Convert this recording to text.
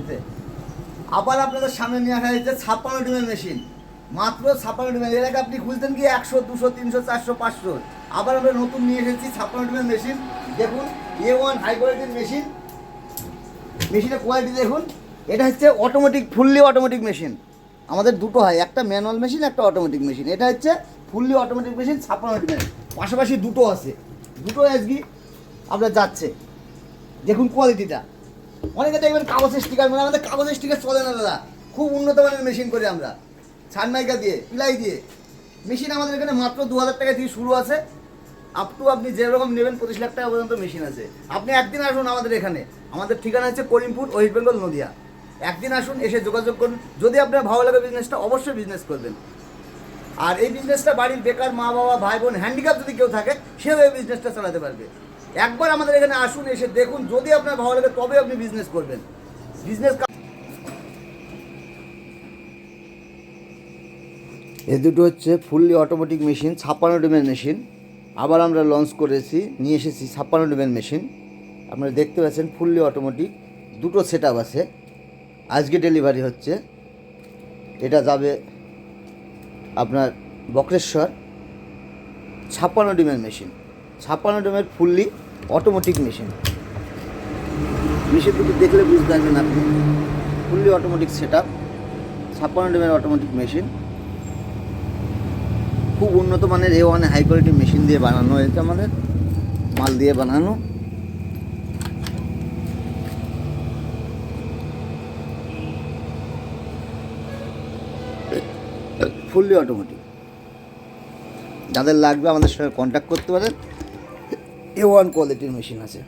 ভিডিওতে। আবার আপনাদের সামনে নিয়ে আসা হয়েছে 56 ডিমের মেশিন, মাত্র 56 ডিমের। এর আগে আপনি খুঁজতেন কি 100, 200, 300, 400, 500। আবার আমরা নতুন নিয়ে এসেছি 56 ডিমের মেশিন। দেখুন A1 হাই কোয়ালিটির মেশিন, মেশিনের কোয়ালিটি দেখুন। এটা হচ্ছে অটোমেটিক, ফুললি অটোমেটিক মেশিন। আমাদের দুটো হয়, একটা ম্যানুয়াল মেশিন, একটা অটোমেটিক মেশিন। এটা হচ্ছে ফুললি অটোমেটিক মেশিন 56 ডিমের, পাশাপাশি দুটো আছে, দুটো আজকে আপনার যাচ্ছে। দেখুন কোয়ালিটিটা। অনেকে দেখবেন কাগজের স্টিকার, মানে আমাদের কাগজের স্টিকার চলে না দাদা, খুব উন্নত মানের মেশিন করি আমরা, ছানমাইকা দিয়ে, পিলাই দিয়ে। মেশিন আমাদের এখানে মাত্র 2000 টাকা থেকে শুরু আছে, আপ টু আপনি যেরকম নেবেন 25 লাখ টাকা পর্যন্ত মেশিন আছে। আপনি একদিন আসুন আমাদের এখানে, আমাদের ঠিকানা হচ্ছে করিমপুর, ওয়েস্ট বেঙ্গল, নদিয়া। একদিন আসুন, এসে যোগাযোগ করুন। যদি আপনার ভালো লাগে বিজনেসটা, অবশ্যই বিজনেস করবেন। আর এই বিজনেসটা বাড়ির বেকার মা বাবা ভাই বোন হ্যান্ডিক্যাপ যদি কেউ থাকে, সেও এই বিজনেসটা চালাতে পারবে। একবার আমাদের এখানে আসুন, এসে দেখুন, যদি আপনার ভালো লাগে তবে আপনি বিজনেস করবেন। বিজনেস এই দুটো হচ্ছে ফুললি অটোমেটিক মেশিন, 56 ডিমের মেশিন। আবার আমরা লঞ্চ করেছি, নিয়ে এসেছি 56 ডিমের মেশিন। আপনারা দেখতে পাচ্ছেন ফুললি অটোমেটিক, দুটো সেট আপ আছে। আজকে ডেলিভারি হচ্ছে। এটা যাবে আপনার বক্রেশ্বর। 56 ডিমের মেশিন, 56 ডিমের ফুললি অটোমেটিক মেশিন। মেশিন দুটো দেখলে বুঝতে পারবেন আপনি, ফুললি অটোমেটিক সেট আপ, 56 ডিমের অটোমেটিক মেশিন। খুব উন্নত মানের A1 হাই কোয়ালিটি মেশিন দিয়ে বানানো হয়েছে, আমাদের মাল দিয়ে বানানো। Fully automatic. যাদের লাগবে আমাদের সঙ্গে কন্ট্যাক্ট করতে পারেন। A1 কোয়ালিটির মেশিন আছে।